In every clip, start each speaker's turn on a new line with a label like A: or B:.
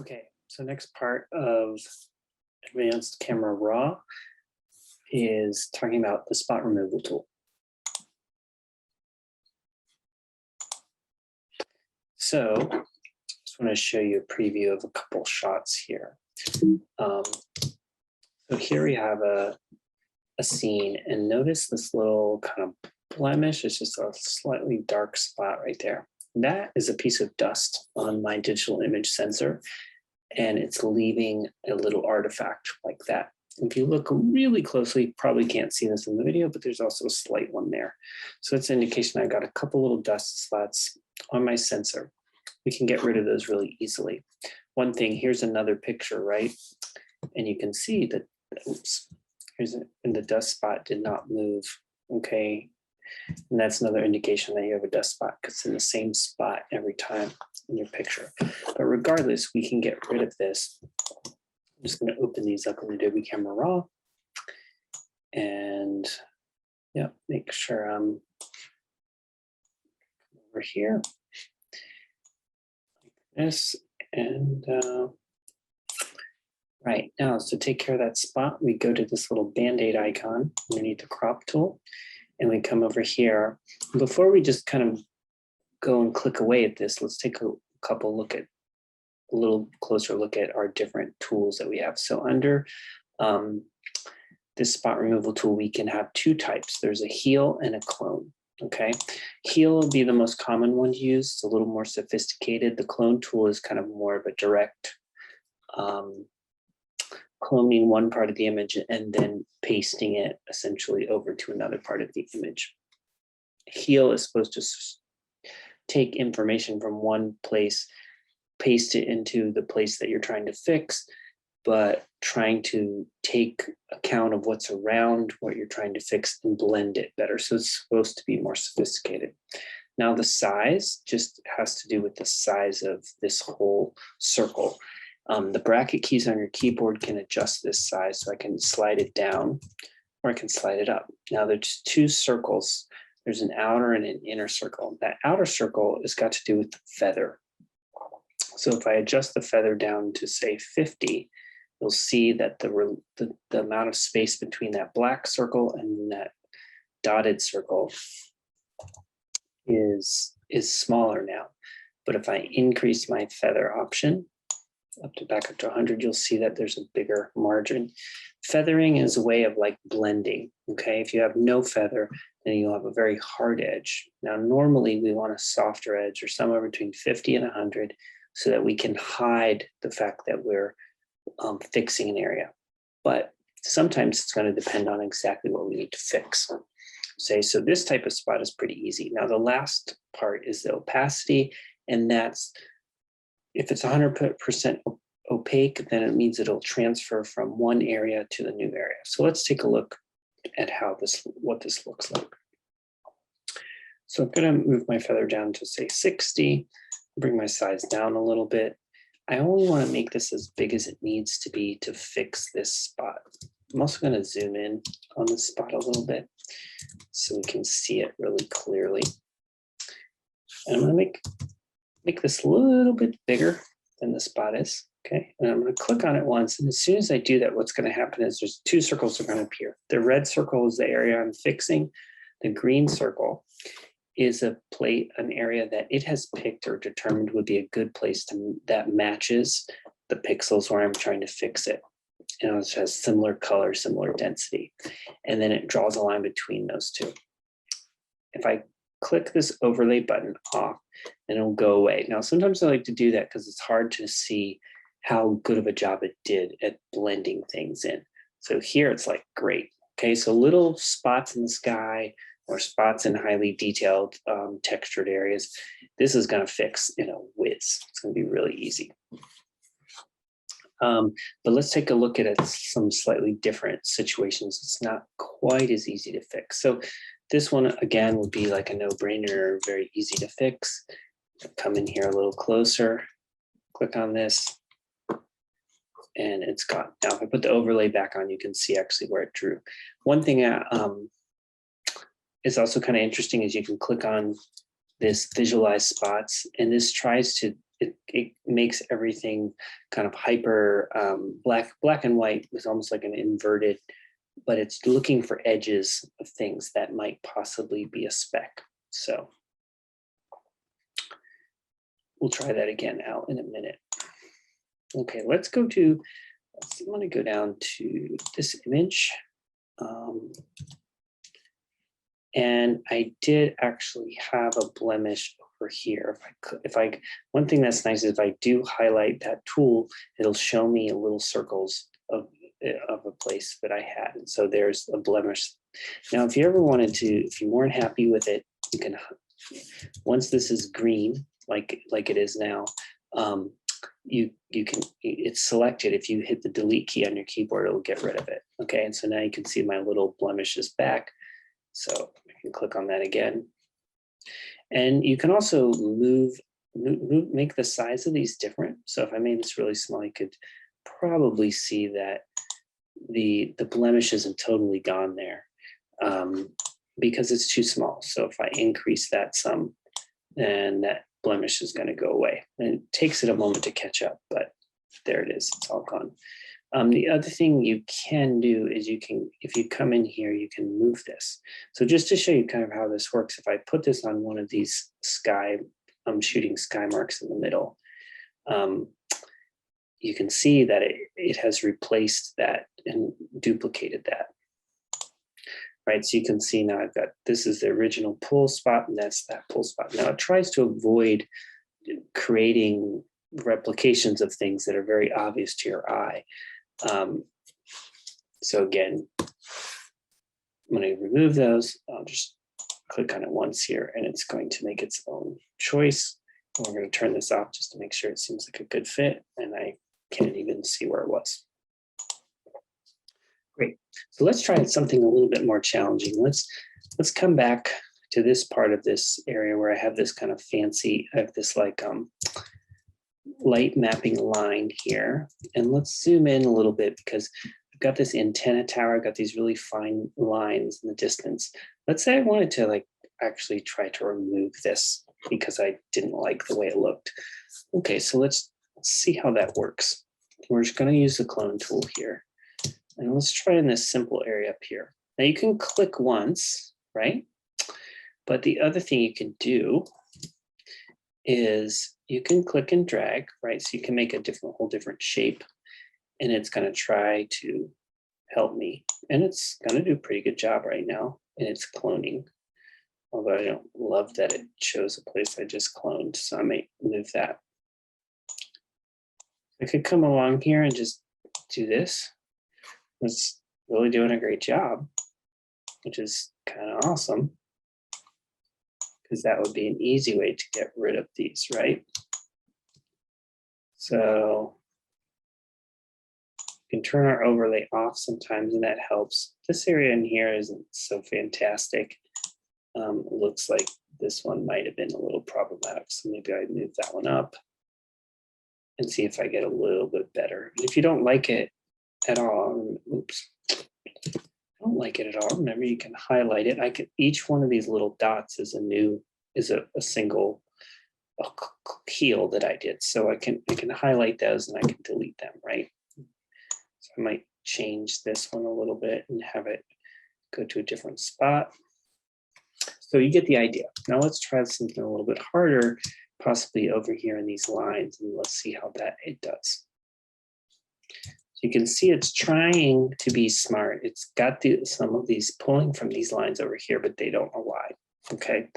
A: Okay, so next part of Advanced Camera Raw is talking about the spot removal tool. So I just want to show you a preview of a couple shots here. So here we have a scene, and notice this little kind of blemish. It's just a slightly dark spot right there. That is a piece of dust on my digital image sensor, and it's leaving a little artifact like that. If you look really closely, you probably can't see this in the video, but there's also a slight one there. So that's an indication I got a couple little dust spots on my sensor. We can get rid of those really easily. One thing, here's another picture, right? And you can see that, oops, and the dust spot did not move, okay? And that's another indication that you have a dust spot because it's in the same spot every time in your picture. But regardless, we can get rid of this. I'm just going to open these up in Adobe Camera Raw and yeah, make sure I'm over here like this. And right now, to take care of that spot, we go to this little Band-Aid icon underneath the crop tool, and we come over here. Before we just kind of go and click away at this, let's take a little closer look at our different tools that we have. So under this spot removal tool, we can have two types. There's a heal and a clone, okay? Heal will be the most common one to use. It's a little more sophisticated. The clone tool is kind of more of a direct cloning one part of the image and then pasting it essentially over to another part of the image. Heal is supposed to take information from one place, paste it into the place that you're trying to fix, but trying to take account of what's around what you're trying to fix and blend it better. So it's supposed to be more sophisticated. Now the size just has to do with the size of this whole circle. The bracket keys on your keyboard can adjust this size, so I can slide it down or I can slide it up. Now there's two circles. There's an outer and an inner circle. That outer circle has got to do with the feather. So if I adjust the feather down to say 50, you'll see that the amount of space between that black circle and that dotted circle is smaller now. But if I increase my feather option back up to 100, you'll see that there's a bigger margin. Feathering is a way of like blending, okay? If you have no feather, then you'll have a very hard edge. Now, normally we want a softer edge or somewhere between 50 and 100 so that we can hide the fact that we're fixing an area. But sometimes it's going to depend on exactly what we need to fix. So this type of spot is pretty easy. Now, the last part is the opacity, and that's if it's 100% opaque, then it means it'll transfer from one area to the new area. So let's take a look at what this looks like. So I'm going to move my feather down to say 60, bring my size down a little bit. I only want to make this as big as it needs to be to fix this spot. I'm also going to zoom in on this spot a little bit so we can see it really clearly. And I'm going to make this a little bit bigger than the spot is, okay? And I'm going to click on it once, and as soon as I do that, what's going to happen is there's two circles that are going to appear. The red circle is the area I'm fixing. The green circle is an area that it has picked or determined would be a good place that matches the pixels where I'm trying to fix it. And it has similar color, similar density. And then it draws a line between those two. If I click this overlay button off, and it'll go away. Now, sometimes I like to do that because it's hard to see how good of a job it did at blending things in. So here it's like, great. Okay, so little spots in the sky or spots in highly detailed textured areas, this is going to fix in a whiz. It's going to be really easy. But let's take a look at some slightly different situations. It's not quite as easy to fix. So this one, again, would be like a no-brainer, very easy to fix. Come in here a little closer, click on this, and it's gone. Now, if I put the overlay back on, you can see actually where it drew. One thing is also kind of interesting is you can click on this visualize spots, and this tries to it makes everything kind of hyper black and white is almost like an inverted, but it's looking for edges of things that might possibly be a speck. So we'll try that again out in a minute. Okay, let's go to, I'm going to go down to this image. And I did actually have a blemish over here. One thing that's nice is if I do highlight that tool, it'll show me little circles of a place that I had. And so there's a blemish. Now, if you ever wanted to, if you weren't happy with it, you can, once this is green, like it is now, you can, it's selected. If you hit the delete key on your keyboard, it'll get rid of it. Okay, and so now you can see my little blemish is back. So I can click on that again. And you can also make the size of these different. So if I made this really small, you could probably see that the blemish isn't totally gone there because it's too small. So if I increase that some, then that blemish is going to go away. And it takes it a moment to catch up, but there it is, it's all gone. The other thing you can do is you can, if you come in here, you can move this. So just to show you kind of how this works, if I put this on one of these I'm shooting sky marks in the middle, you can see that it has replaced that and duplicated that. Right, so you can see now I've got, this is the original pull spot and that's that pull spot. Now it tries to avoid creating replications of things that are very obvious to your eye. So again, I'm going to remove those. I'll just click on it once here and it's going to make its own choice. And we're going to turn this off just to make sure it seems like a good fit. And I can't even see where it was. Great. So let's try something a little bit more challenging. Let's come back to this part of this area where I have this kind of fancy, I have this like light mapping line here. And let's zoom in a little bit because I've got this antenna tower. I've got these really fine lines in the distance. Let's say I wanted to like actually try to remove this because I didn't like the way it looked. Okay, so let's see how that works. We're just going to use the clone tool here. And let's try in this simple area up here. Now you can click once, right? But the other thing you can do is you can click and drag, right? So you can make a whole different shape and it's going to try to help me. And it's going to do a pretty good job right now in its cloning. Although I don't love that it shows a place I just cloned. So I might move that. I could come along here and just do this. It's really doing a great job, which is kind of awesome because that would be an easy way to get rid of these, right? So you can turn our overlay off sometimes and that helps. This area in here isn't so fantastic. It looks like this one might have been a little problematic. So maybe I move that one up and see if I get a little bit better. And if you don't like it at all, oops, I don't like it at all. Remember, you can highlight it. Each one of these little dots is a single heel that I did. So I can highlight those and I can delete them, right? So I might change this one a little bit and have it go to a different spot. So you get the idea. Now let's try something a little bit harder, possibly over here in these lines, and let's see how it does. You can see it's trying to be smart. It's got some of these pulling from these lines over here, but they don't know why. Okay,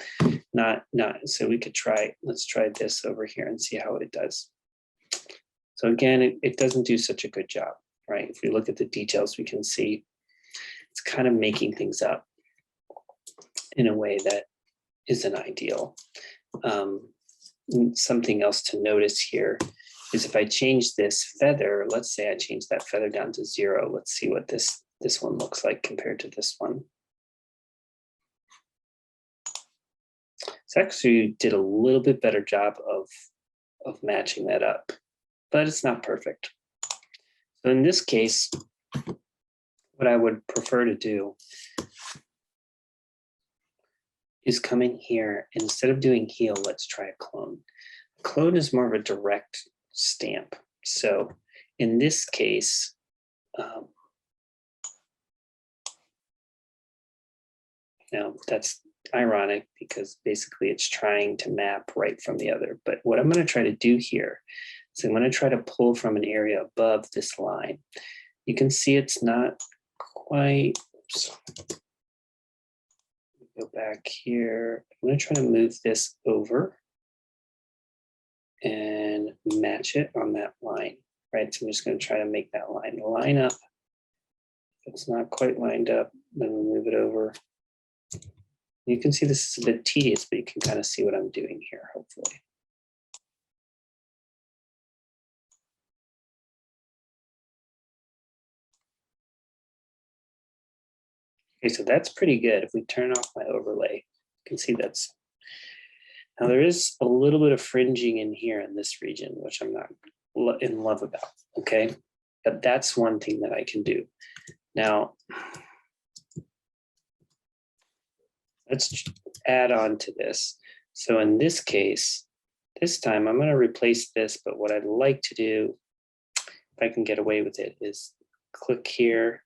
A: so we could let's try this over here and see how it does. So again, it doesn't do such a good job, right? If we look at the details, we can see it's kind of making things up in a way that isn't ideal. Something else to notice here is if I change this feather, let's say I change that feather down to 0. Let's see what this one looks like compared to this one. So actually did a little bit better job of matching that up, but it's not perfect. So in this case, what I would prefer to do is come in here, and instead of doing heel, let's try a clone. Clone is more of a direct stamp. So in this case, now that's ironic because basically it's trying to map right from the other. But what I'm going to try to do here is I'm going to try to pull from an area above this line. You can see it's not quite. Oops. Go back here. I'm going to try to move this over and match it on that line, right? So I'm just going to try to make that line up. If it's not quite lined up, then we'll move it over. You can see this is a bit tedious, but you can kind of see what I'm doing here, hopefully. Okay, so that's pretty good. If we turn off my overlay, you can see that's. Now there is a little bit of fringing in here in this region, which I'm not in love about, okay? But that's one thing that I can do. Now, let's add on to this. So in this case, this time I'm going to replace this, but what I'd like to do, if I can get away with it, is click here.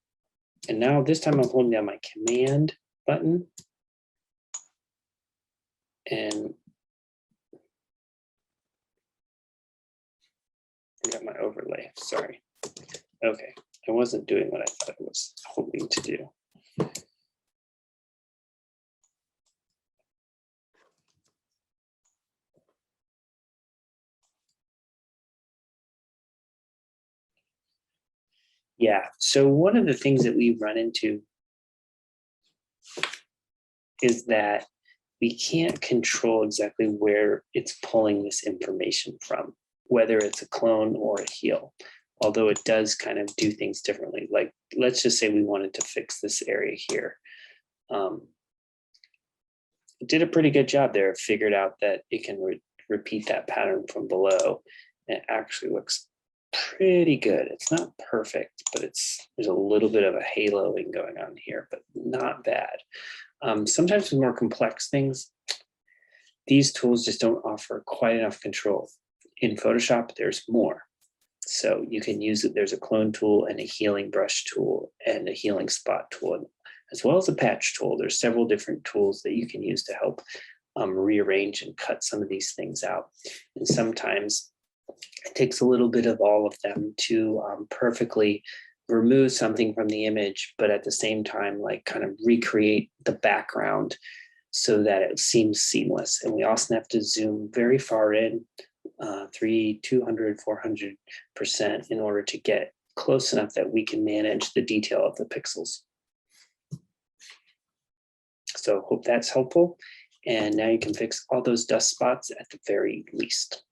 A: And now this time I'm holding down my Command button. And I got my overlay, sorry. Okay, I wasn't doing what I thought I was hoping to do. Yeah, so one of the things that we run into is that we can't control exactly where it's pulling this information from, whether it's a clone or a heal, although it does kind of do things differently. Like, let's just say we wanted to fix this area here. It did a pretty good job there. It figured out that it can repeat that pattern from below. And it actually looks pretty good. It's not perfect, but there's a little bit of a haloing going on here, but not bad. Sometimes with more complex things, these tools just don't offer quite enough control. In Photoshop, there's more. So you can use it. There's a clone tool and a healing brush tool and a healing spot tool, as well as a patch tool. There's several different tools that you can use to help rearrange and cut some of these things out. And sometimes it takes a little bit of all of them to perfectly remove something from the image, but at the same time, like kind of recreate the background so that it seems seamless. And we also have to zoom very far in, 200, 400% in order to get close enough that we can manage the detail of the pixels. So hope that's helpful. And now you can fix all those dust spots at the very least.